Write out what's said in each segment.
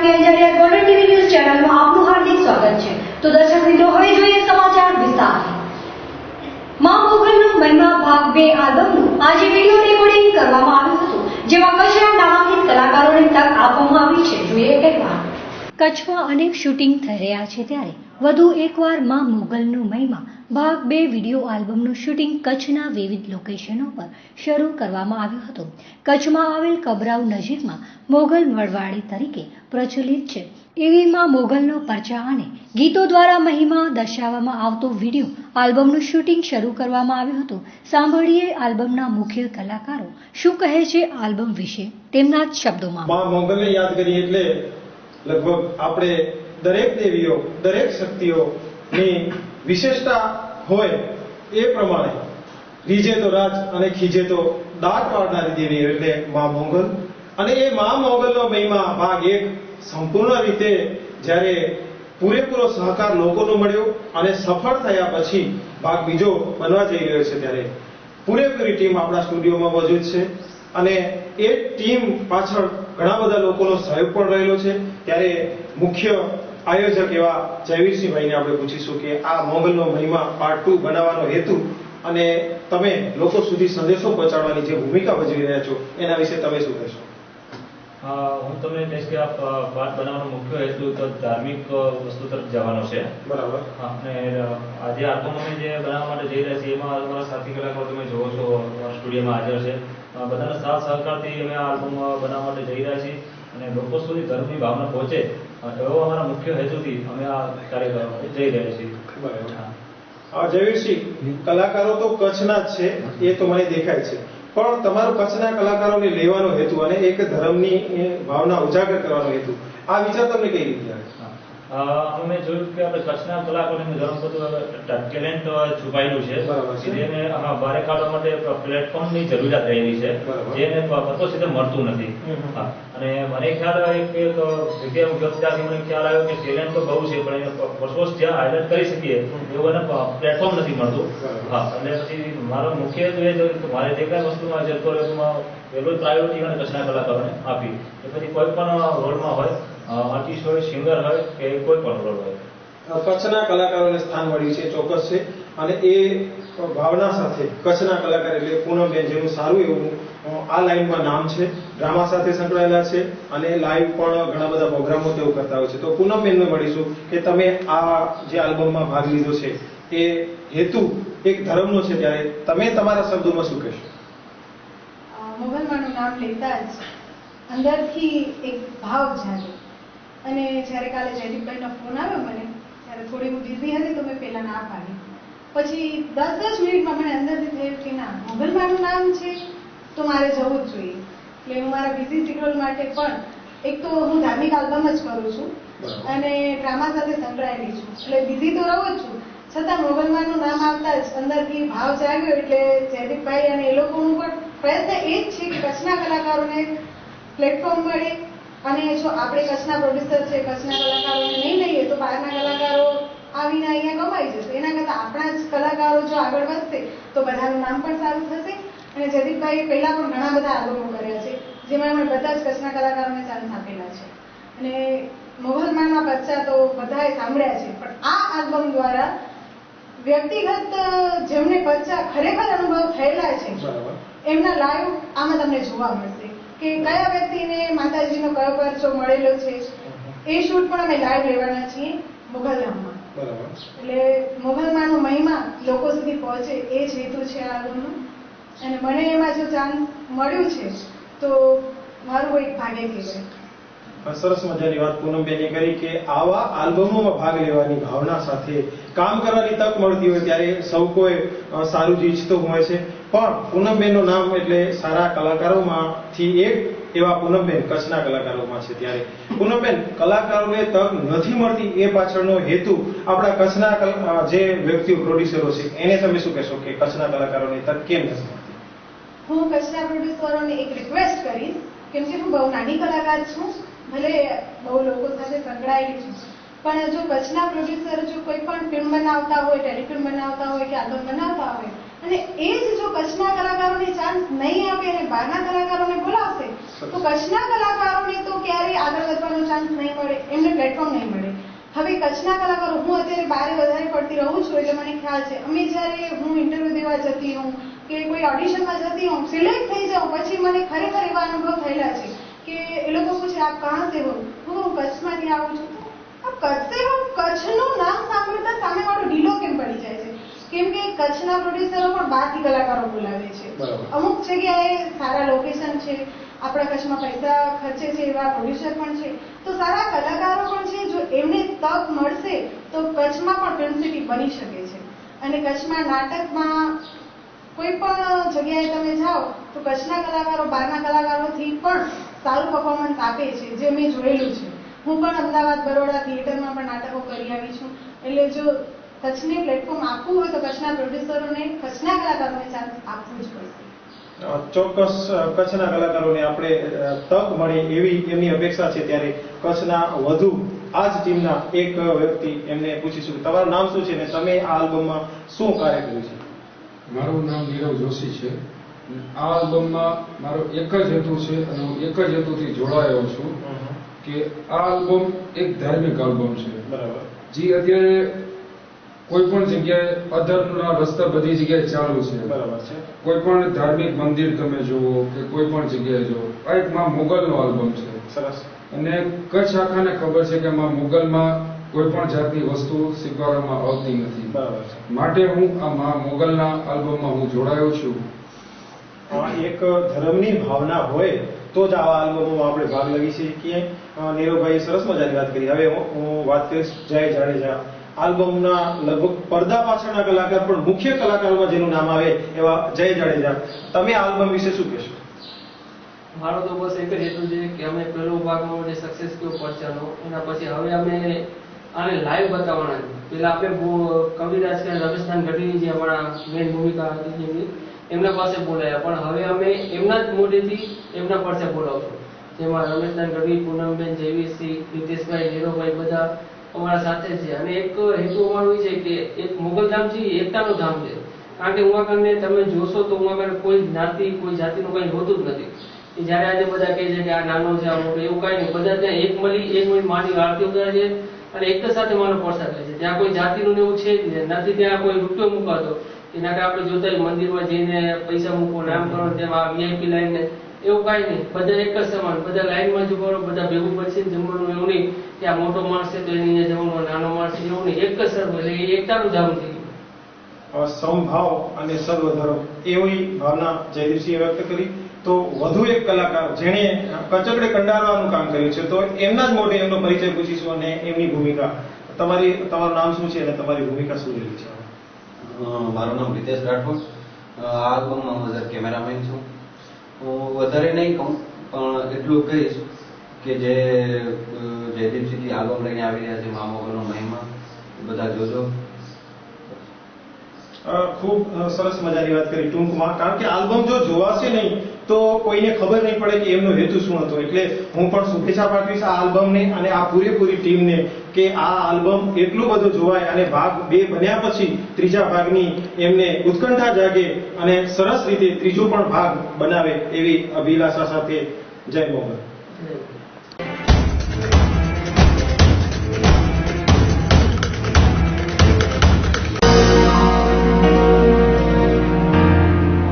Bharati Anjaria golden TV news ચેનલમાં આપનું હાર્દિક સ્વાગત છે। તો દર્શક મિત્રો, હવે જોઈએ સમાચાર વિસ્તારથી। માં મોગલનો મહિમા ભાગ 2 આલ્બમનું આજે વિડીયો રેકોર્ડિંગ કરવામાં આવ્યું હતું, જેમાં કચ્છના નામાંકિત કલાકારોને તક આપવામાં આવી છે। જોઈએ અહેવાલ। કચ્છમાં અનેક શૂટિંગ થઈ રહ્યા છે, ત્યારે વધુ એકવાર માં મોગલનો મહિમા ભાગ 2 વિડીયો આલ્બમનું શૂટિંગ કચ્છના વિવિધ લોકેશનો પર શરૂ કરવામાં આવ્યું હતું। કચ્છમાં આવેલ કબરાઉ નજીકમાં મોગલ વડવાડી તરીકે પ્રચલિત છે એવી માં મોગલનો પરચા અને ગીતો દ્વારા મહિમા દર્શાવવામાં આવતો વિડીયો આલ્બમનું શૂટિંગ શરૂ કરવામાં આવ્યું હતું। સાંભળીએ આલ્બમના મુખ્ય કલાકારો શું કહે છે આલ્બમ વિશે, તેમના જ શબ્દોમાં। માં મોગલને યાદ કરીએ એટલે લગભગ આપણે દરેક દેવીઓ, દરેક શક્તિઓની વિશેષતા હોય એ પ્રમાણે રીજે તો રાજ અને ખીજે તો દાટ પાડનારી દેવી એટલે માં મોગલ। અને એ માં મોગલનો મહિમા ભાગ 1 સંપૂર્ણ રીતે જ્યારે પૂરેપૂરો સહકાર લોકોનો મળ્યો અને સફળ થયા પછી ભાગ બીજો બનવા જઈ રહ્યો છે, ત્યારે પૂરેપૂરી ટીમ આપણા સ્ટુડિયોમાં મોજૂદ છે અને એ ટીમ પાછળ ઘણા બધા લોકોનો સહયોગ પણ રહેલો છે। ત્યારે મુખ્ય આયોજક એવા જયવીરસિંહભાઈને આપણે પૂછીશું કે આ મોગલનો મહિમા પાર્ટ 2 બનાવવાનો હેતુ અને તમે લોકો સુધી સંદેશો પહોંચાડવાની જે ભૂમિકા ભજવી રહ્યા છો એના વિશે તમે શું કહેશો? હું તમને કહીશ કે આ પાઠ બનાવવાનો મુખ્ય હેતુ તો ધાર્મિક વસ્તુ તરફ જવાનો છે। બરાબર। અને આજે આલ્બમ અમે જે બનાવવા માટે જઈ રહ્યા છીએ એમાં અમારા સાથી કલાકારો તમે જોવો છો અમારા સ્ટુડિયોમાં હાજર છે। બધાના સાથ સહકારથી અમે આ આલ્બમ બનાવવા માટે જઈ રહ્યા છીએ અને લોકો સુધી ધર્મની ભાવના પહોંચે એવો અમારા મુખ્ય હેતુથી અમે આ કાર્ય જઈ રહ્યા છીએ। બરાબર। જયવીરસિંહ, કલાકારો તો કચ્છના જ છે એ તો મને દેખાય છે, પણ તમારો કચ્છના કલાકારોને લેવાનો હેતુ અને એક ધર્મની ભાવના ઉજાગર કરવાનો હેતુ, આ વિચાર તમને કઈ રીતે આવ્યો? અમે જોયું કે આપણે કચ્છના કલાકારોને ઘણું બધું ટેલેન્ટ છુપાયેલું છે, જેને બહાર કાઢવા માટે પ્લેટફોર્મની જરૂરિયાત રહેલી છે, જેને પતો સીધે મળતું નથી। અને મને ખ્યાલ વિદ્યાર્થી મને ખ્યાલ આવ્યો કે ટેલેન્ટ તો બહુ છે, પણ એને વર્ષોસ જ્યાં હાઇલાઇટ કરી શકીએ એવું એને પ્લેટફોર્મ નથી મળતું। એટલે પછી મારો મુખ્ય હેતુ એ છે કે મારે જે કઈ વસ્તુમાં જતો રહેતુંમાં પહેલું પ્રાયોરિટી અને કચ્છના કલાકારોને આપી, એ પછી કોઈ પણ રોલમાં હોય, આર્ટિસ્ટ હોય, સિંગર હોય કે કોઈ પણ રોલ હોય, કચ્છના કલાકારોને સ્થાન મળ્યું છે, ચોક્કસ છે। અને એ ભાવના સાથે કચ્છના કલાકાર એટલે પૂનમબેન, જેનું સારું એવું આ લાઈનમાં નામ છે, ડ્રામા સાથે સંકળાયેલા છે અને લાઈવ પણ ઘણા બધા પ્રોગ્રામો તેઓ કરતા હોય છે। તો પૂનમબેનને મળીશું કે તમે આ જે આલ્બમમાં ભાગ લીધો છે એ હેતુ એક ધર્મનો છે, ત્યારે તમે તમારા શબ્દોમાં શું કહેશો? મોગલમાનું નામ લેતા જ અંદરથી એક ભાવ જાગે અને જ્યારે કાલે જયદીપભાઈનો ફોન આવ્યો મને, ત્યારે થોડી હું બિઝી હતી તો મેં પહેલાં ના પાડી, પછી 10 મિનિટમાં મને અંદરથી થયું કે ના, મોગલમાનું નામ છે તો મારે જવું જ જોઈએ। એટલે હું મારા બિઝી શિડ્યુલ માટે પણ એક તો હું ધાર્મિક આલ્બમ જ કરું છું અને ડ્રામા સાથે સંકળાયેલી છું, એટલે બિઝી તો રહું જ છું, છતાં મોગલમાનું નામ આવતા જ અંદરથી ભાવ જાગ્યો। એટલે જયદીપભાઈ અને એ લોકોનું પણ પ્રયત્ન એ જ છે કે કચ્છના કલાકારોને પ્લેટફોર્મ મળે અને જો આપણે કચ્છના પ્રોડ્યુસર છે, કચ્છના કલાકારોને નહીં લઈએ તો બહારના કલાકારો આવીને અહીંયા કમાઈ જશે, એના કરતાં આપણા જ કલાકારો જો આગળ વધશે તો બધાનું નામ પણ સારું થશે। અને જયદીપભાઈએ પહેલાં પણ ઘણા બધા આલ્બમો કર્યા છે, જેમાં એમણે બધા જ કચ્છના કલાકારોને ચાન્સ આપેલા છે અને મોગલમાના પરચા તો બધાએ સાંભળ્યા છે, પણ આ આલ્બમ દ્વારા વ્યક્તિગત જેમને પરચા ખરેખર અનુભવ થયેલા છે એમના લાઈવ આમાં તમને જોવા મળશે કે કયા વ્યક્તિને માતાજીનો કયો પરચો મળેલો છે। એ શૂટ પણ અમે લાઈવ લેવાના છીએ મોગલધામમાં। એટલે મોગલમાનો મહિમા લોકો સુધી પહોંચે એ જ હેતુ છે આ આલ્બમનો અને મને એમાં જો ચાન્સ મળ્યું છે તો મારું એક ભાગ્ય કહેવાય। સરસ મજાની વાત પૂનમબેને કરી કે આવા આલ્બમોમાં ભાગ લેવાની ભાવના સાથે કામ કરવાની તક મળતી હોય ત્યારે સૌ કોઈ સારું જ ઈચ્છતો હોય છે, પણ પૂનમબેનનું નામ એટલે સારા કલાકારોમાંથી એક એવા પૂનમબેન કચ્છના કલાકારોમાં છે। ત્યારે પૂનમબેન, કલાકારોને તક નથી મળતી એ પાછળનો હેતુ આપણા કચ્છના જે વ્યક્તિઓ પ્રોડ્યુસરો છે એને તમે શું કહેશો કે કચ્છના કલાકારોને તક કેમ નથી મળતી? હું કચ્છના પ્રોડ્યુસરોને એક રિક્વેસ્ટ કરીશ, કેમ કે હું બહુ નાની કલાકાર છું, ભલે બહુ લોકો સાથે સંકળાયેલી છું, પણ જો કચ્છના પ્રોડ્યુસર જો કોઈ પણ ફિલ્મ બનાવતા હોય, ટેલિફિલ્મ બનાવતા હોય કે આલ્બમ બનાવતા હોય અને એ જ જો કચ્છના કલાકારોને ચાન્સ નહીં આપે અને બહારના કલાકારોને બોલાવશે તો કચ્છના કલાકારોને તો ક્યારેય આગળ વધવાનો ચાન્સ નહીં મળે, એમને પ્લેટફોર્મ નહીં મળે. હવે કચ્છના કલાકારો, હું અત્યારે બહાર વધારે પડતી રહું છું એટલે મને ખ્યાલ છે, અમે જ્યારે હું ઇન્ટરવ્યુ દેવા જતી હોઉં કે કોઈ ઓડિશનમાં જતી હોઉં, સિલેક્ટ થઈ જાઉં, પછી મને ખરેખર એવા અનુભવ થયેલા છે કે એ લોકો પૂછે આપ કહાં સે હો, હું કચ્છમાંથી આવું છું. આપ કચ્છ સે હો, કચ્છનું નામ સાંભળતા સામેવાળો ઢીલો કેમ પડી જાય છે? કેમ કે કચ્છના પ્રોડ્યુસરો પણ બહારથી કલાકારો બોલાવે છે. અમુક જગ્યાએ સારા લોકેશન છે, આપણા કચ્છમાં પૈસા ખર્ચે છે એવા પ્રોડ્યુસર પણ છે, તો સારા કલાકારો પણ છે. જો એમને તક મળશે તો કચ્છમાં પણ ફિલ્મ સિટી બની શકે છે. અને કચ્છમાં નાટકમાં કોઈ પણ જગ્યાએ તમે જાઓ તો કચ્છના કલાકારો બહારના કલાકારોથી પણ સારું પરફોર્મન્સ આપે છે, જે મેં જોયેલું છે. હું પણ અમદાવાદ, બરોડા થિયેટરમાં પણ નાટકો કરી આવી છું. એટલે જો કચ્છને પ્લેટફોર્મ આપવું હોય તો કચ્છના પ્રોડ્યુસરોને, કચ્છના કલાકારોને ચાન્સ આપવું જ પડશે. ચોક્કસ કચ્છના કલાકારોને આપણે તક મળે એવી એમની અપેક્ષા છે. ત્યારે કચ્છના વધુ આ જ ટીમના એક વ્યક્તિ, એમને પૂછીશું તમારું નામ શું છે અને તમે આ આલ્બમમાં શું કાર્ય કર્યું છે? મારું નામ નીરવ જોશી છે. આ આલ્બમમાં મારો એક જ હેતુ છે અને હું એક જ હેતુથી જોડાયો છું કે આ આલ્બમ એક ધાર્મિક આલ્બમ છે. બરાબર. જે અત્યારે કોઈ પણ જગ્યાએ અધર્મના રસ્તા બધી જગ્યાએ ચાલુ છે. બરાબર છે. કોઈ પણ ધાર્મિક મંદિર તમે જુઓ કે કોઈ પણ જગ્યાએ જુઓ, આ એક માં મોગલનો આલ્બમ છે. સરસ. અને કચ્છ આખાને ખબર છે કે માં મોગલમાં કોઈ પણ જાતની વસ્તુ સ્વીકારવામાં આવતી નથી. બરાબર છે. માટે હું આ માં મોગલના આલ્બમમાં હું જોડાયો છું. એક ધર્મની ભાવના હોય તો જ આવા આલ્બમોમાં આપણે ભાગ લઈ શકીએ. નીરવભાઈએ સરસ મજાની વાત કરી. હવે હું વાત કરીશ જય જાડેજા. આલ્બમના લગભગ પડદા પાછળના કલાકાર પણ મુખ્ય કલાકારોમાં જેનું નામ આવે એવા જય જાડેજા. તમે આલ્બમ વિશે શું કહેશો? મારો તો બસ એક જ હેતુ છે કે અમે પહેલો ભાગનો જે સક્સેસ થયો પરચાનો, એના પછી હવે અમે આને લાઈવ બતાવવાના છે. પેલા આપણે કવિરાજ કે રમેશદાન ગઢવી જે અમારા મેઇન ભૂમિકા હતી એમની, એમના પાસે બોલાયા, પણ હવે અમે એમના જ મોઢેથી એમના પાસે બોલાવશું. જેમાં રમેશદાન ગઢવી, પૂનમબેન, જયવીરસિંહ, રિતેશભાઈ, નીરવભાઈ બધા અમારા સાથે છે. અને એક હેતુ અમારો એ છે કે એક મોગલધામ છે એ એકતાનું ધામ છે. કારણ કે ઉમાકરને તમે જોશો તો ઉમાકર કોઈ જ્ઞાતિ, કોઈ જાતિનું કંઈ હોતું જ નથી. જયારે આજે બધા કહે છે કે આ નાનો છે, આ મોટો, એવું કઈ નહીં. બધા ત્યાં એક મળી માની આરતી ઉતારે છે અને એક જ સાથે માનો પ્રસાદ લે છે. ત્યાં કોઈ જાતિનું એવું છે જ નથી, ત્યાં કોઈ રૂપિયો મુકાતો. એના કે આપણે જોતા મંદિરમાં જઈને પૈસા મૂકો, નામ કરો, તેમાં વીઆઈપી લાઈન ને એવું કઈ નહીં. બધા એક જ સમાન, બધા લાઈનમાં જ કરો, બધા ભેગું પછી જમવાનું. એવું નહીં કે આ મોટો માણસ છે તો એની જમવાનું, નાનો માણસ છે એવું નહીં. એક જ સર્વ, એટલે એ એકતાનું ધામ થઈ ગયું. સમભાવ અને સર્વધર્મ એવી ભાવના જયદીપસિંહે વ્યક્ત કરી. તો વધુ એક કલાકાર જેણે કચકડે કંડારવાનું કામ કર્યું છે, તો એમના જ મોઢે એમનો પરિચય પૂછીશું અને એમની ભૂમિકા. તમારું નામ શું છે અને તમારી ભૂમિકા શું રહેલી છે? મારું નામ રિતેશ રાઠોડ. આ આલ્બમમાં હું એઝ કેમેરામેન છું. હું વધારે નહીં કહું, પણ એટલું કહીશ કે જે જયદીપસિંહજી આલ્બમ લઈને આવી રહ્યા છે, મા મોગલનો મહિમા, બધા જોજો. ખૂબ સરસ મજાની વાત કરી ટૂંકમાં. કારણ કે આલ્બમ જો જોવાશે નહીં તો કોઈને ખબર નહીં પડે કે એમનો હેતુ શું હતો. એટલે હું પણ શુભેચ્છા પાઠવીશ આ આલ્બમને અને આ પૂરેપૂરી ટીમને કે આ આલ્બમ એટલું બધું જોવાય અને ભાગ 2 બન્યા પછી ત્રીજા ભાગની એમને ઉત્કંઠા જાગે અને સરસ રીતે ત્રીજો પણ ભાગ બનાવે એવી અભિલાષા સાથે જય મોગલ.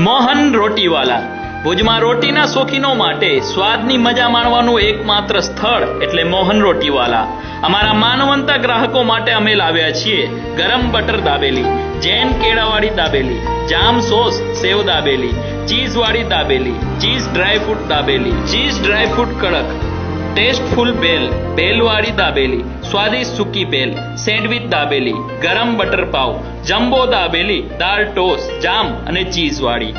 મોહન રોટીવાલા. ભુજમાં રોટીના શોખીનો માટે સ્વાદની મજા માણવાનું એકમાત્ર સ્થળ એટલે મોહન રોટીવાલા. અમારા માનવંતા ગ્રાહકો માટે અમે લાવ્યા છીએ ગરમ બટર દાબેલી, જૈન કેળાવાળી દાબેલી, જામ સોસ સેવ દાબેલી, ચીઝ વાળી dabeli, cheese dry fruit dabeli, cheese dry fruit કડક, ટેસ્ટફુલ ભેલ, ભેલવાળી દાબેલી, સ્વાદિષ્ટ સૂકી ભેલ, સેન્ડવિચ દાબેલી, ગરમ બટર પાવ, જમ્બો દાબેલી, દાળ ટોસ્ટ, જામ અને ચીઝ વાળી.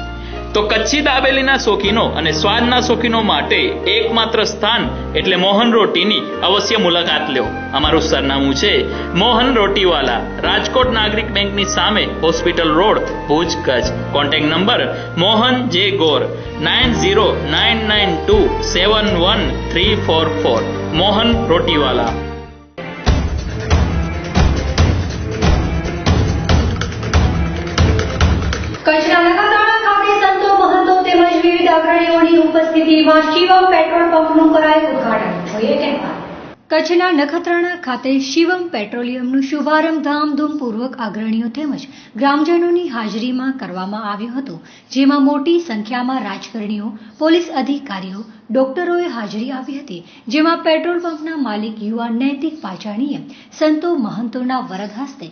તો કચ્છી દાબેલીના શોખીનો અને સ્વાદના શોખીનો માટે એકમાત્ર સ્થાન એટલે મોહન રોટીની અવશ્ય મુલાકાત લ્યો. અમારું સરનામું છે મોહન રોટીવાલા, રાજકોટ નાગરિક બેંકની સામે, hospital road, Bhuj, Kutch. Contact number Mohan જે ગોર 9099271344. મોહન રોટીવાલા. કચ્છના નખત્રાણા ખાતે સંતો, મહંતો તેમજ વિવિધ અગ્રણીઓની ઉપસ્થિતિમાં શિવમ પેટ્રોલ પંપનું કરાયું ઉદ્ઘાટન. જોઈએ કહેવાય. કચ્છના નખત્રાણા ખાતે શિવમ પેટ્રોલિયમનું શુભારંભ ધામધૂમપૂર્વક અગ્રણીઓ તેમજ ગ્રામજનોની હાજરીમાં કરવામાં આવ્યો હતો, જેમાં મોટી સંખ્યામાં રાજકારણીઓ, પોલીસ અધિકારીઓ, ડોક્ટરોએ હાજરી આપી હતી, જેમાં પેટ્રોલ પંપના માલિક યુવા નૈતિક પાચાણીએ સંતો મહંતોના વરદ હસ્તે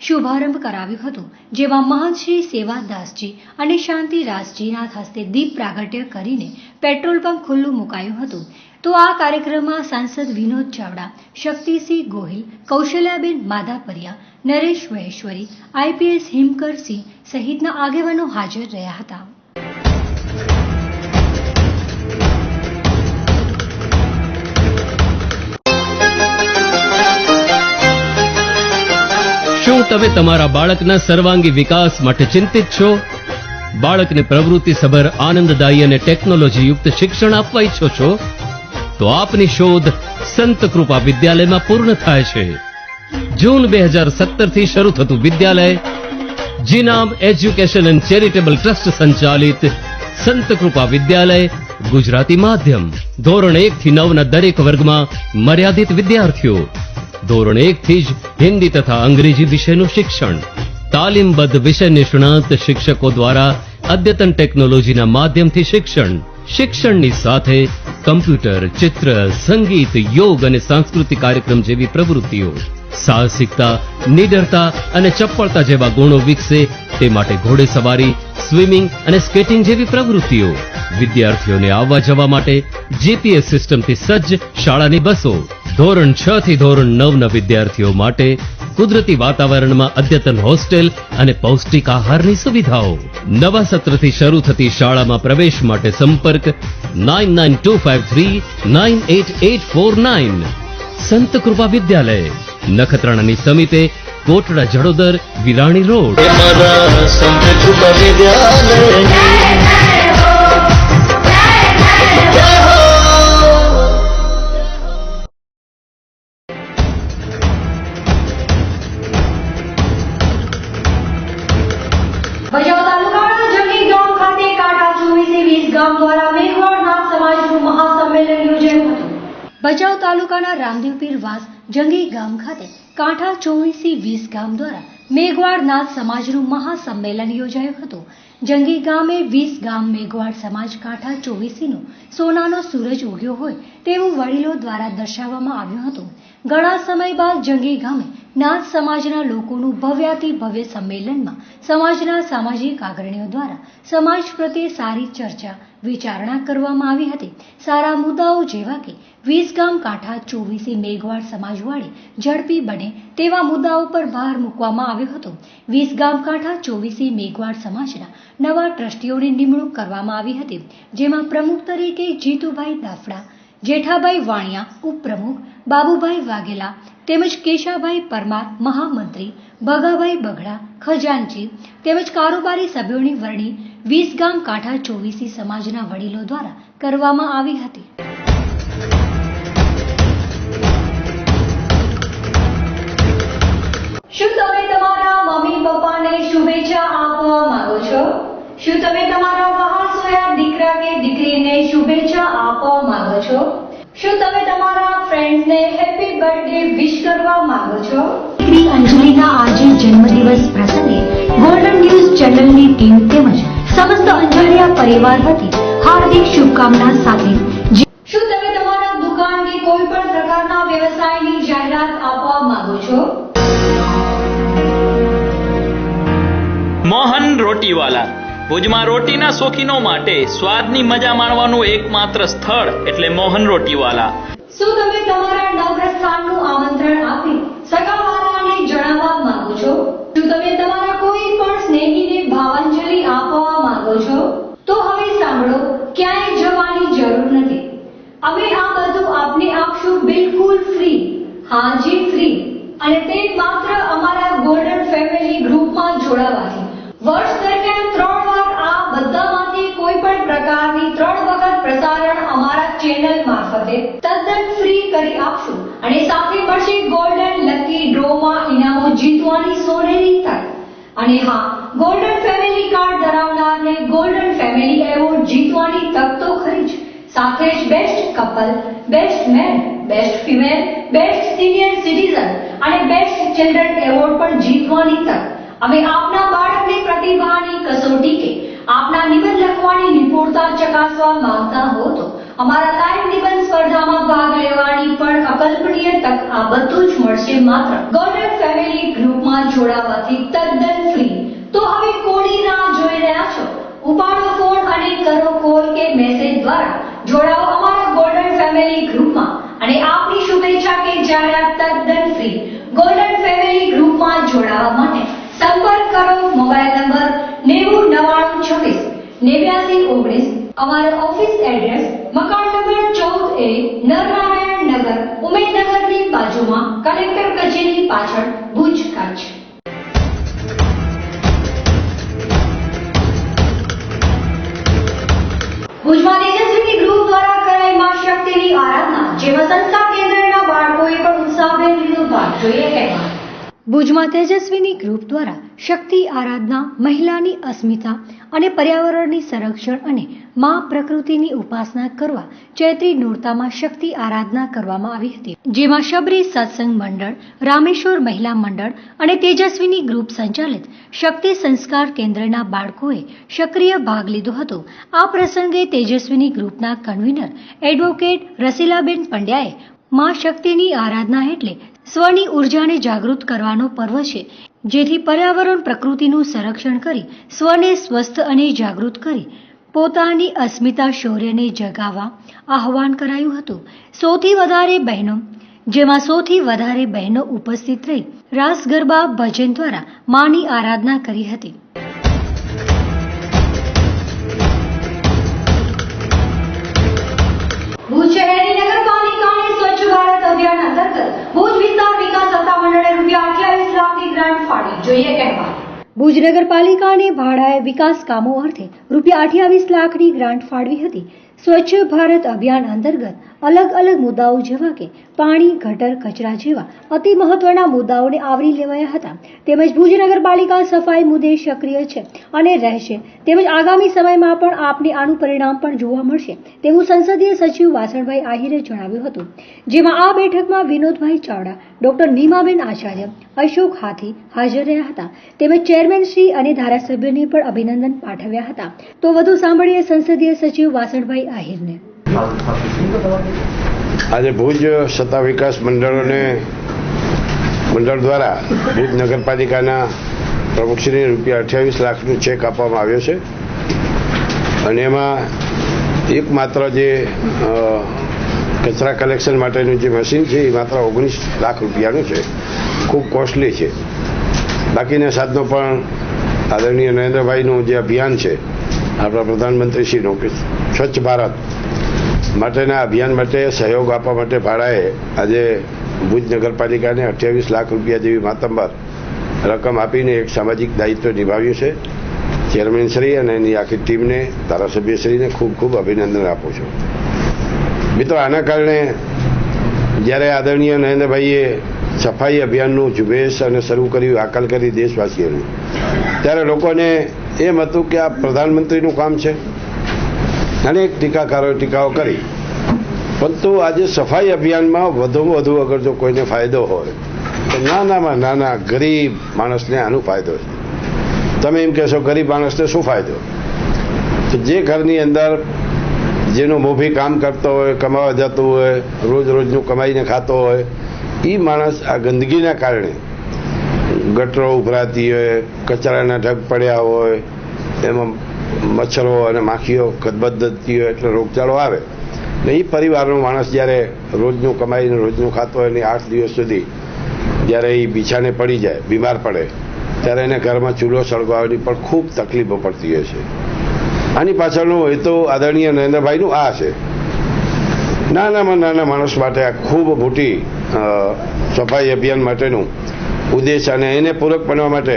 શુભારંભ કરાવ્યો હતો, જેમાં મહંત શ્રી સેવાદાસજી અને શાંતિરાજજીના હસ્તે દીપ પ્રાગટ્ય કરીને પેટ્રોલ પંપ ખુલ્લું મુકાયું હતું. તો આ કાર્યક્રમમાં સાંસદ વિનોદ ચાવડા, શક્તિસિંહ ગોહિલ, કૌશલ્યાબેન માધાપરિયા, નરેશ મહેશ્વરી, IPS હિમકરસિંહ સહિતના આગેવાનો હાજર રહ્યા હતા. શું તમે તમારા બાળકના સર્વાંગી વિકાસ માટે ચિંતિત છો? બાળકને પ્રવૃત્તિસભર, આનંદદાયી અને ટેકનોલોજીયુક્ત શિક્ષણ આપવા ઈચ્છો છો? તો આપની શોધ સંત કૃપા વિદ્યાલયમાં પૂર્ણ થાય છે. જૂન 2017 થી શરૂ થતું વિદ્યાલય જીનામ એજ્યુકેશન એન્ડ ચેરિટેબલ ટ્રસ્ટ સંચાલિત સંત કૃપા વિદ્યાલય ગુજરાતી માધ્યમ. ધોરણ 1 થી 9 ના દરેક વર્ગમાં મર્યાદિત વિદ્યાર્થીઓ. ધોરણ 1 થી જ હિન્દી તથા અંગ્રેજી વિષયનું શિક્ષણ. તાલીમબદ્ધ વિષય નિષ્ણાત શિક્ષકો દ્વારા અદ્યતન ટેકનોલોજીના માધ્યમથી શિક્ષણ. શિક્ષણની સાથે કમ્પ્યુટર, ચિત્ર, સંગીત, યોગ અને સાંસ્કૃતિક કાર્યક્રમ જેવી પ્રવૃત્તિઓ. સાહસિકતા, નિડરતા અને ચપળતા જેવા ગુણો વિકસે તે માટે ઘોડેસવારી, સ્વિમિંગ અને સ્કેટિંગ જેવી પ્રવૃત્તિઓ. વિદ્યાર્થીઓને આવવા જવા માટે GPS સિસ્ટમથી સજ્જ શાળાની બસો. ધોરણ 6 થી ધોરણ 9 ના વિદ્યાર્થીઓ માટે કુદરતી વાતાવરણમાં અદ્યતન હોસ્ટેલ અને પૌષ્ટિક આહારની સુવિધાઓ. નવા સત્રથી શરૂ થતી શાળામાં પ્રવેશ માટે સંપર્ક 9925398849. સંત કૃપા વિદ્યાલય, નખત્રાણાની સમીપે, કોટડા જડોદર, વિરાણી રોડ. સંત કૃપા વિદ્યાલય. ભચાઉ તાલુકાના જંગી ગામ ખાતે કાંઠા 24-20 ગામ દ્વારા મેઘવાળ નાથ સમાજનું મહાસંમેલન યોજાયું હતું. ભચાઉ તાલુકાના રામદેવપીર વાસ જંગી ગામ ખાતે કાંઠા 24-20 ગામ દ્વારા મેઘવાળ નાથ સમાજનું મહાસંમેલન યોજાયું હતું. જંગી ગામે 20 ગામ મેઘવાળ સમાજ કાંઠા 24નો સોનાનો સૂરજ ઉગ્યો હોય તેવું વડીલો દ્વારા દર્શાવવામાં આવ્યું હતું. ઘણા સમય બાદ જંગી ગામે નાથ સમાજના લોકોનું ભવ્યાતિ ભવ્ય સંમેલનમાં સમાજના સામાજિક અગ્રણીઓ દ્વારા સમાજ પ્રત્યે સારી ચર્ચા વિચારણા કરવામાં આવી હતી. સારા મુદ્દાઓ જેવા કે 20 ગામ કાંઠા 24 મેઘવાળ સમાજવાળી ઝડપી બને તેવા મુદ્દાઓ પર ભાર મૂકવામાં આવ્યો હતો. 20 ગામ કાંઠા 24 મેઘવાળ સમાજના નવા ટ્રસ્ટીઓની નિમણૂક કરવામાં આવી હતી, જેમાં પ્રમુખ તરીકે જીતુભાઈ દાફડા, જેઠાભાઈ વાણિયા ઉપપ્રમુખ, બાબુભાઈ વાઘેલા તેમજ કેશાભાઈ પરમાર મહામંત્રી, ભગાભાઈ બગડા ખજાનચી તેમજ કારોબારી સભ્યોની વરણી 20 ગામ કાંઠા 24 સમાજના વડીલો દ્વારા કરવામાં આવી હતી. શું તમે તમારા મમ્મી પપ્પાને શુભેચ્છા આપવા માંગો છો? શું તમે તમારા વહાસોયા દીકરા કે દીકરીને શુભેચ્છા આપવા માંગો છો? શું તમે તમારા ફ્રેન્ડ્સને હેપી બર્થડે વિશ કરવા માંગો છો? દીકરી અંજલિના આજે જન્મદિવસ પ્રસંગે ગોલ્ડન ન્યૂઝ ચેનલની ટીમ તેમજ સમસ્ત અંજલિયા પરિવાર વતી હાર્દિક શુભકામના સાથે શું તમે તમારા દુકાન કે કોઈ પણ પ્રકારના વ્યવસાયની જાહેરાત આપવા માંગો છો? મોહન રોટીવાલા. ભુજમાં રોટીના શોખીનો માટે સ્વાદની મજા માણવાનું એકમાત્ર સ્થળ એટલે મોહન રોટીવાલા. શું તમે તમારા નવપ્રસ્થાનનું આમંત્રણ આપી સગાવાલાને જણાવવા માંગો છો? શું તમે તમારા કોઈ પણ સ્નેહીને ભાવાંજલિ આપવા માંગો છો? તો હવે સાંભળો, ક્યાંય જવાની જરૂર નથી. અમે આ બધું આપને આપશું બિલકુલ ફ્રી. હા જી, ફ્રી. અને તે માત્ર અમારા ગોલ્ડન ફેમિલી ગ્રુપમાં જોડાવાથી. વર્ષ દરમિયાન 3 વાર આ બધામાંથી કોઈ પણ પ્રકારની 3 વખત પ્રસારણ અમારા ચેનલ મારફતે તદ્દન ફ્રી કરી આપશું અને સાથે મળશે ગોલ્ડન લકી ડ્રોમાં ઇનામો જીતવાની સોનેરી તક. અને હા, ગોલ્ડન ફેમિલી કાર્ડ ધરાવનારને ગોલ્ડન ફેમિલી એવોર્ડ જીતવાની તક તો ખરી જ, સાથે જ best couple, best man, best female, best senior citizen અને બેસ્ટ ચિલ્ડ્રન એવોર્ડ પણ જીતવાની તક. અમે આપના બાળકની પ્રતિભાની કસોટી કે આપના નિબંધ લખવાની નિપુણતા ચકાસવા માંગતા હો તો અમારા લાઈવ નિબંધ સ્પર્ધામાં ભાગ લેવાની પણ અકલ્પનીય તક. આ બધું જ મળશે માત્ર ગોલ્ડન ફેમિલી ગ્રુપમાં જોડાવાથી તદ્દન ફ્રી. તો હવે કોની રાહ જોઈ રહ્યા છો? ઉપાડો ફોન અને કરો કોલ કે મેસેજ દ્વારા જોડાઓ અમારા ગોલ્ડન ફેમિલી ગ્રુપમાં અને આપની શુભેચ્છા કે જાહેરાત તદ્દન ફ્રી. ગોલ્ડન ફેમિલી ગ્રુપમાં જોડાવા માટે સંપર્ક કરો મોબાઈલ નંબર 9099268919. અમારો ઓફિસ એડ્રેસ મકાન નંબર 14A, નરનારાયણ નગર, ઉમેદનગરની બાજુમાં, કલેક્ટર કચેરી પાછળ, ભુજ, કચ્છ. ભુજમાં તેજસ્વીની ગ્રુપ દ્વારા કરાઈ માં શક્તિની આરાધના, જેમાં સંસ્થા કેન્દ્રના બાળકોએ પણ ઉત્સાહભેર લીધો ભાગ. જોઈએ કહેવા. ભુજમાં તેજસ્વીની ગ્રુપ દ્વારા શક્તિ આરાધના, મહિલાની અસ્મિતા અને પર્યાવરણની સંરક્ષણ અને માં પ્રકૃતિની ઉપાસના કરવા ચૈત્રી નોરતામાં શક્તિ આરાધના કરવામાં આવી હતી, જેમાં શબરી સત્સંગ મંડળ, રામેશ્વર મહિલા મંડળ અને તેજસ્વીની ગ્રુપ સંચાલિત શક્તિ સંસ્કાર કેન્દ્રના બાળકોએ સક્રિય ભાગ લીધો હતો. આ પ્રસંગે તેજસ્વીની ગ્રુપના કન્વીનર એડવોકેટ રસીલાબેન પંડ્યાએ માં શક્તિની આરાધના એટલે સ્વની ઉર્જાને જાગૃત કરવાનો પર્વ છે, જેથી પર્યાવરણ પ્રકૃતિનું સંરક્ષણ કરી સ્વને સ્વસ્થ અને જાગૃત કરી પોતાની અસ્મિતા શૌર્યને જગાવવા આહવાન કરાયું હતું. સૌથી વધારે બહેનો ઉપસ્થિત રહી રાસ ગરબા ભજન દ્વારા માની આરાધના કરી હતી. ભુજ શહેરની નગરપાલિકાને સ્વચ્છ ભારત અભિયાન અંતર્ગત ભુજ વિસ્તાર વિકાસ સત્તામંડળે ₹28 લાખની ગ્રાન્ટ ફાળવી. જોઈએ કહેવા. ભુજ નગરપાલિકાને ભાડાએ વિકાસ કામો અર્થે ₹28 લાખની ગ્રાન્ટ ફાળવી હતી. સ્વચ્છ ભારત અભિયાન અંતર્ગત અલગ અલગ મુદ્દાઓ જેવા કે પાણી, ગટર, કચરા જેવા અતિ મહત્વના મુદ્દાઓને આવરી લેવાયા હતા. તેમજ ભુજ નગરપાલિકા સફાઈ મુદ્દે સક્રિય છે અને રહેશે, તેમજ આગામી સમયમાં પણ આપને આનું પરિણામ પણ જોવા મળશે તેવું સંસદીય સચિવ વાસણભાઈ આહિરે જણાવ્યું હતું. જેમાં આ બેઠકમાં વિનોદભાઈ ચાવડા, ડોક્ટર નીમાબેન આચાર્ય, અશોક હાથી હાજર રહ્યા હતા. તેમજ ચેરમેન શ્રી અને ધારાસભ્યોને પણ અભિનંદન પાઠવ્યા હતા. તો વધુ સાંભળીએ સંસદીય સચિવ વાસણભાઈ આહિરને. આજે ભુજ સત્તા વિકાસ મંડળ દ્વારા ભુજ નગરપાલિકાના પ્રમુખશ્રીને ₹28 લાખનું ચેક આપવામાં આવ્યો છે અને એમાં એકમાત્ર જે કચરા કલેક્શન માટેનું જે મશીન છે એ માત્ર ₹19 લાખ છે. ખૂબ કોસ્ટલી છે. બાકીના સાધનો પણ આદરણીય નરેન્દ્રભાઈનું જે અભિયાન છે આપણા પ્રધાનમંત્રીશ્રીનું કે સ્વચ્છ ભારત માટેના અભિયાન માટે સહયોગ આપવા માટે ભાડાએ આજે ભુજ નગરપાલિકાને ₹28 લાખ જેવી માતબર રકમ આપીને એક સામાજિક દાયિત્વ નિભાવ્યું છે. ચેરમેનશ્રી અને એની આખી ટીમને, ધારાસભ્યશ્રીને ખૂબ ખૂબ અભિનંદન આપું છું. મિત્રો, આના કારણે જ્યારે આદરણીય નરેન્દ્રભાઈએ સફાઈ અભિયાનનું ઝુંબેશ અને શરૂ કર્યું, આકલ કરી દેશવાસીઓની, ત્યારે લોકોને એમ હતું કે આ પ્રધાનમંત્રીનું કામ છે. અનેક ટીકાકારોએ ટીકાઓ કરી, પરંતુ આજે સફાઈ અભિયાનમાં વધુમાં વધુ અગર જો કોઈને ફાયદો હોય તો નાનામાં નાના ગરીબ માણસને આનો ફાયદો છે. તમે એમ કહેશો ગરીબ માણસને શું ફાયદો? તો જે ઘરની અંદર જેનો મોભી કામ કરતો હોય, કમાવા જતું હોય, રોજનું કમાઈને ખાતો હોય, એ માણસ આ ગંદકીના કારણે ગટરો ઉભરાતી હોય, કચરાના ઢગ પડ્યા હોય, એમાં મચ્છરો અને માખીઓ ખદબદતી હોય એટલે રોગચાળો આવે ને એ પરિવારનો માણસ જ્યારે રોજનું કમાઈને રોજનું ખાતો હોય અને 8 દિવસ સુધી જ્યારે એ બિછાને પડી જાય, બીમાર પડે, ત્યારે એને ઘરમાં ચૂલો સળગાવવાની પણ ખૂબ તકલીફો પડતી હોય છે. આની પાછળનો હેતુ આદરણીય નરેન્દ્રભાઈનું આ છે. નાનામાં નાના માણસ માટે આ ખૂબ મોટી સફાઈ અભિયાન માટેનું ઉદ્દેશ અને એને પૂરક બનવા માટે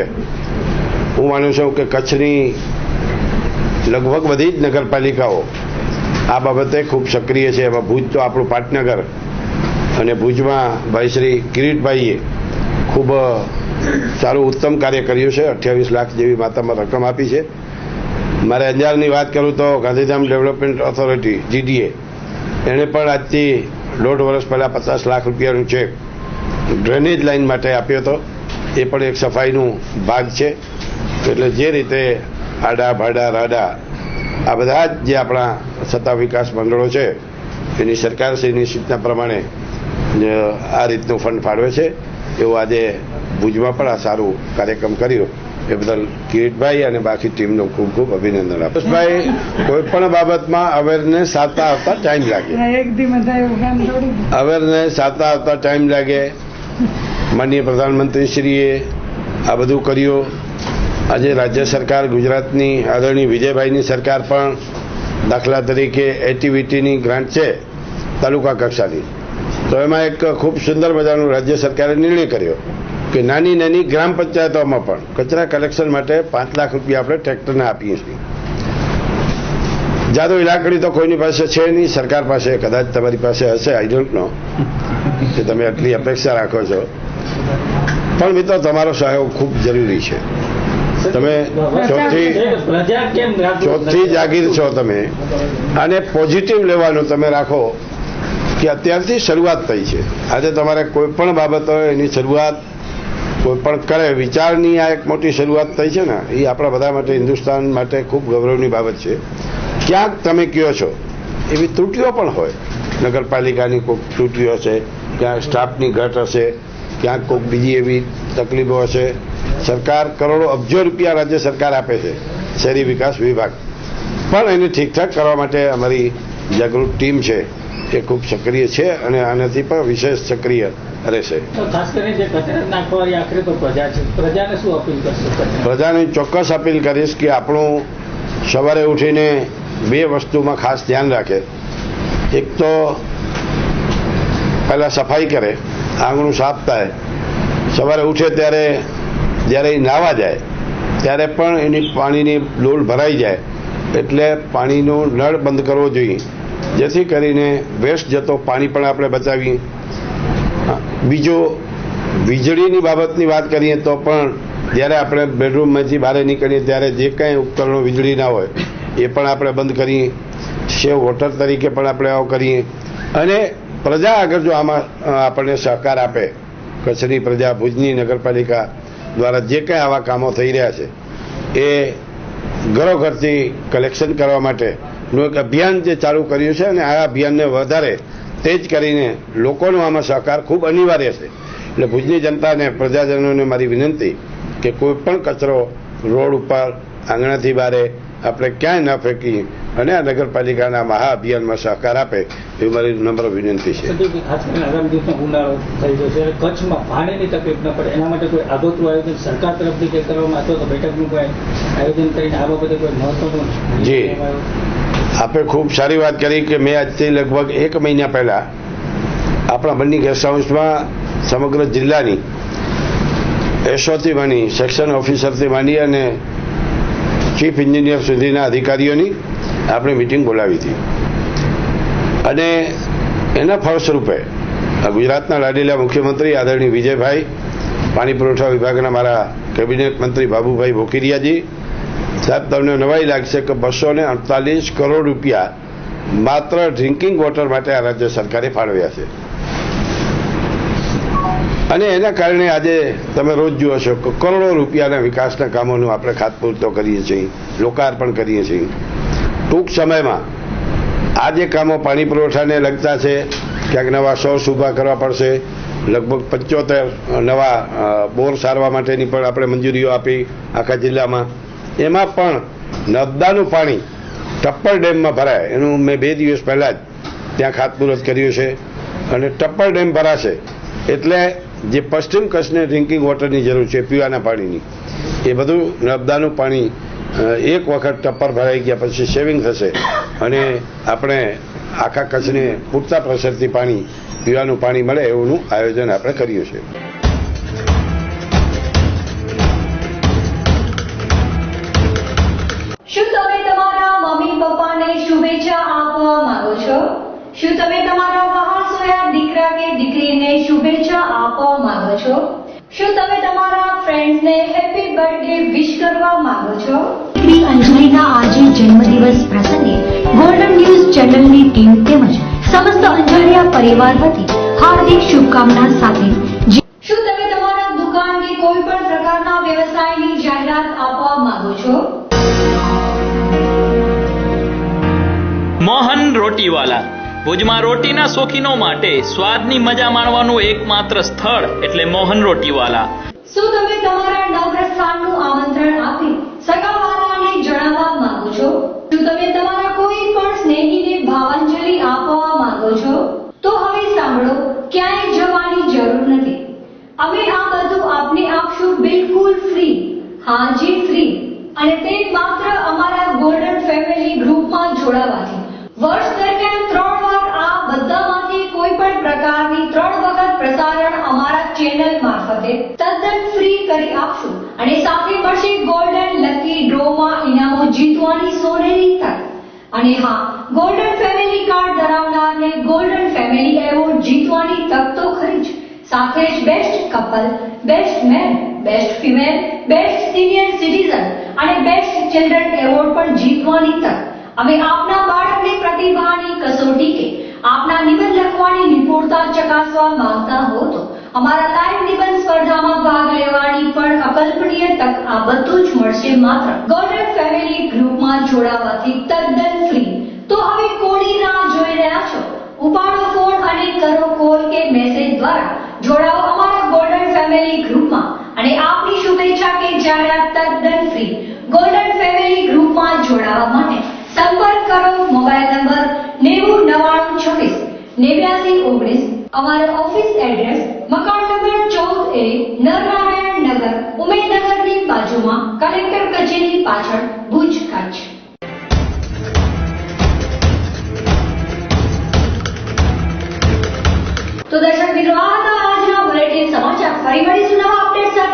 હું માનું છું કે કચ્છની લગભગ બધી જ નગરપાલિકાઓ આ બાબતે ખૂબ સક્રિય છે. એમાં ભુજ તો આપણું પાટનગર અને ભુજમાં ભાઈ શ્રી કિરીટભાઈએ ખૂબ સારું ઉત્તમ કાર્ય કર્યું છે. 28 લાખ જેવી માત્રામાં રકમ આપી છે. મારે અંજારની વાત કરું તો ગાંધીધામ ડેવલપમેન્ટ ઓથોરિટી GDA એણે પણ આજથી 1.5 વર્ષ પહેલાં 50 લાખ રૂપિયાનું ચેક ડ્રેનેજ લાઇન માટે આપ્યો હતો. એ પણ એક સફાઈનું ભાગ છે. એટલે જે રીતે આડા ભાડા રાડા આ બધા જ જે આપણા સત્તા વિકાસ મંડળો છે એની સરકારશ્રીની સૂચના પ્રમાણે આ રીતનું ફંડ ફાળવે છે. એવું આજે ભુજમાં પણ આ સારું કાર્યક્રમ કર્યો એ બદલ કિરીટભાઈ અને બાકી ટીમનો ખૂબ ખૂબ અભિનંદન આપું. ભાઈ, કોઈ પણ બાબતમાં અવેરનેસ આવતા ટાઈમ લાગે, અવેરનેસ આવતા ટાઈમ લાગે. માનનીય પ્રધાનમંત્રીશ્રીએ આ બધું કર્યું. આજે રાજ્ય સરકાર ગુજરાતની આદરણીય વિજયભાઈની સરકાર પણ દાખલા તરીકે એટીવીટીની ગ્રાન્ટ છે તાલુકા કક્ષાની, તો એમાં એક ખૂબ સુંદર મજાનો રાજ્ય સરકારે નિર્ણય કર્યો કે નાની નાની ગ્રામ પંચાયતોમાં પણ કચરા કલેક્શન માટે 5 લાખ રૂપિયા આપણે ટ્રેક્ટરને આપીએ છીએ. જાદુ ઇલાકડી તો કોઈની પાસે છે નહીં, સરકાર પાસે કદાચ તમારી પાસે હશે, આઈ ડોન્ટ નો કે તમે આટલી અપેક્ષા રાખો છો. પણ મિત્રો, તમારો સહયોગ ખૂબ જરૂરી છે. તમે ચોથી જાગીર છો તમે, અને પોઝિટિવ લેવાનું તમે રાખો કે અત્યારથી શરૂઆત થઈ છે. આજે તમારે કોઈ પણ બાબત હોય એની શરૂઆત કોઈ પણ કરે, વિચારની આ એક મોટી શરૂઆત થઈ છે ને, એ આપણા બધા માટે, હિન્દુસ્તાન માટે ખૂબ ગૌરવની બાબત છે. ક્યાંક તમે કહો છો એવી ત્રુટીઓ પણ હોય, નગરપાલિકાની કોઈક ત્રુટીઓ હશે, ક્યાંક સ્ટાફની ઘટ હશે, ક્યાંક કોઈક બીજી એવી તકલીફો હશે. સરકાર કરોડો અબજો રૂપિયા રાજ્ય સરકાર આપે છે શહેરી વિકાસ વિભાગ, પણ એને ઠીકઠાક કરવા માટે અમારી જાગૃત ટીમ છે એ ખૂબ સક્રિય છે અને આનાથી પણ વિશેષ સક્રિય રહેશે. પ્રજાને ચોક્કસ અપીલ કરીશ કે આપણું સવારે ઉઠીને 2 વસ્તુમાં ખાસ ધ્યાન રાખે. એક તો પહેલાં સફાઈ કરે, આંગણું સાફ થાય. સવારે ઉઠે ત્યારે જ્યારે એ નાહવા જાય ત્યારે પણ એની પાણીની ડોલ ભરાઈ જાય એટલે પાણીનો નળ બંધ કરવો જોઈએ, જેથી કરીને વેસ્ટ જતો પાણી પણ આપણે બચાવીએ. બીજો, વીજળીની બાબતની વાત કરીએ તો પણ જ્યારે આપણે બેડરૂમમાંથી બહાર નીકળીએ ત્યારે જે કાંઈ ઉપકરણો વીજળીના હોય એ પણ આપણે બંધ કરીએ. સેવ વોટર તરીકે પણ આપણે આવું કરીએ. અને પ્રજા આગળ જો આમાં આપણને સહકાર આપે, કચ્છની પ્રજા, ભુજની નગરપાલિકા દ્વારા જે કાંઈ આવા કામો થઈ રહ્યા છે એ ઘરોઘરથી કલેક્શન કરવા માટેનું એક અભિયાન જે ચાલુ કર્યું છે, અને આ અભિયાનને વધારે તેજ કરીને લોકોનો આમાં સહકાર ખૂબ અનિવાર્ય છે. એટલે ભુજની જનતાને, પ્રજાજનોને મારી વિનંતી કે કોઈ પણ કચરો રોડ ઉપર, આંગણાથી બહાર આપણે ક્યાંય ન ફેંકીએ અને આ નગરપાલિકાના મહા અભિયાનમાં સહકાર આપે એવી મારી નમ્ર વિનંતી છે. ખાસ કરીને આગામી દિવસમાં ઉનાળો થઈ ગયો છે, કચ્છમાં પાણીની તકલીફ ન પડે એના માટે કોઈ આગોતરું આયોજન સરકાર તરફથી કંઈ કરવામાં અથવા તો બેઠકનું કોઈ આયોજન કરીને આ બાબતે કોઈ મહત્વનું? જી, આપે ખૂબ સારી વાત કરી કે મેં આજથી લગભગ 1 મહિના પહેલા આપણા બંને ગેસ્ટ હાઉસમાં સમગ્ર જિલ્લાની એસઓથી માંડી, સેક્શન ઓફિસરથી માંડી અને ચીફ એન્જિનિયર સુધીના અધિકારીઓની આપણે મિટિંગ બોલાવી હતી. અને એના ફળસ્વરૂપે ગુજરાતના લાડીલા મુખ્યમંત્રી આદરણીય વિજયભાઈ, પાણી પુરવઠા વિભાગના મારા કેબિનેટ મંત્રી બાબુભાઈ બોકીરિયાજી સાહેબ, તમને નવાઈ લાગશે કે 248 કરોડ રૂપિયા માત્ર ડ્રિંકિંગ વોટર માટે આ રાજ્ય સરકારે ફાળવ્યા છે. અને એના કારણે આજે તમે રોજ જુઓ છો કે કરોડો રૂપિયાના વિકાસના કામોનું આપણે ખાતમુહૂર્તો કરીએ છીએ, લોકાર્પણ કરીએ છીએ. ટૂંક સમયમાં આ જે કામો પાણી પુરવઠાને લગતા છે, ક્યાંક નવા સોર્સ ઊભા કરવા પડશે. લગભગ 75 નવા બોર સારવા માટેની પણ આપણે મંજૂરીઓ આપી આખા જિલ્લામાં. એમાં પણ નર્મદાનું પાણી ટપ્પર ડેમમાં ભરાય એનું મેં 2 દિવસ પહેલાં જ ત્યાં ખાતમુહૂર્ત કર્યું છે. અને ટપ્પર ડેમ ભરાશે એટલે જે પશ્ચિમ કચ્છને ડ્રિંકિંગ વોટરની જરૂર છે, પીવાના પાણીની, એ બધું નર્મદાનું પાણી એક વખત ટપ્પર ભરાઈ ગયા પછી સેવિંગ થશે અને આપણે આખા કચ્છને પૂરતા પ્રેશરથી પાણી, પીવાનું પાણી મળે એવું આયોજન આપણે કર્યું છે. શું તમે તમારા મમ્મી પપ્પાને શુભેચ્છા આપવા માંગો છો? શું તમે તમારા વહાણસોયા દીકરા કે દીકરીને શુભેચ્છા આપવા માંગો છો? શું તમે તમારા ફ્રેન્ડ્સને હેપી બર્થડે વિશ કરવા માંગો છો? દીકરી અંજલિના આજે જન્મદિવસ પ્રસંગે ગોલ્ડન ન્યૂઝ ચેનલની ટીમ તેમજ સમસ્ત અંજારિયા પરિવાર વતી હાર્દિક શુભકામના સાથે શું તમે તમારા દુકાન કે કોઈ પણ પ્રકારના વ્યવસાયની જાહેરાત આપવા માંગો છો? મોહન રોટીવાલા ભુજમાં રોટીના શોખીનો માટે સ્વાદની મજા માણવાનું એકમાત્ર સ્થળ એટલે મોહન રોટીવાલા. શું તમે તમારા નવપ્રસ્થાનનું આમંત્રણ આપી સગાવાલાને જણાવવા માંગો છો? શું તમે તમારા કોઈ પણ સ્નેહીને ભાવાંજલિ આપવા માંગો છો? તો હવે સાંભળો, ક્યાંય જવાની જરૂર નથી. અમે આ બધું આપને આપશું બિલકુલ ફ્રી. હા જી, ફ્રી. અને તે માત્ર અમારા ગોલ્ડન ફેમિલી ગ્રુપમાં જોડાવાથી. વર્ષ દરમિયાન 3 વાર આ બધામાંથી કોઈ પણ પ્રકારની 3 વખત પ્રસારણ અમારા ચેનલ મારફતે તદ્દન ફ્રી કરી આપશું. અને સાથે મળશે ગોલ્ડન લકી ડ્રોમાં ઇનામો જીતવાની સોનેરી તક. અને હા, ગોલ્ડન ફેમિલી કાર્ડ ધરાવનારને ગોલ્ડન ફેમિલી એવોર્ડ જીતવાની તક તો ખરી જ, સાથે જ best couple, best man, best female, best senior citizen અને બેસ્ટ ચિલ્ડ્રન એવોર્ડ પણ જીતવાની તક. અમે આપના બાળકની પ્રતિભાની કસોટી કે આપના નિબંધ લખવાની નિપુણતા ચકાસવા માંગતા હો તો અમારા લાઈવ નિબંધ સ્પર્ધામાં ભાગ લેવાની પણ અકલ્પનીય તક. આ બધું જ મળશે માત્ર ગોલ્ડન ફેમિલી ગ્રુપમાં જોડાવાથી તદ્દન ફ્રી. તો હવે કોની રાહ જોઈ રહ્યા છો? ઉપાડો ફોન અને કરો કોલ કે મેસેજ દ્વારા જોડાઓ અમારા ગોલ્ડન ફેમિલી ગ્રુપમાં અને આપની શુભેચ્છા કે જાહેરાત તદ્દન ફ્રી. ગોલ્ડન ફેમિલી ગ્રુપમાં જોડાવા માટે સંપર્ક કરો મોબાઈલ નંબર 9099268919. અમારો ઓફિસ એડ્રેસ મકાન નંબર 14A, નરનારાયણ નગર, ઉમેદનગરની બાજુમાં, કલેક્ટર કચેરી પાછળ, ભુજ, કચ્છ. તો દર્શક મિત્રો, આ હતા આજના બુલેટિન સમાચાર. ફરી મળીશું નવા અપડેટ સાથે.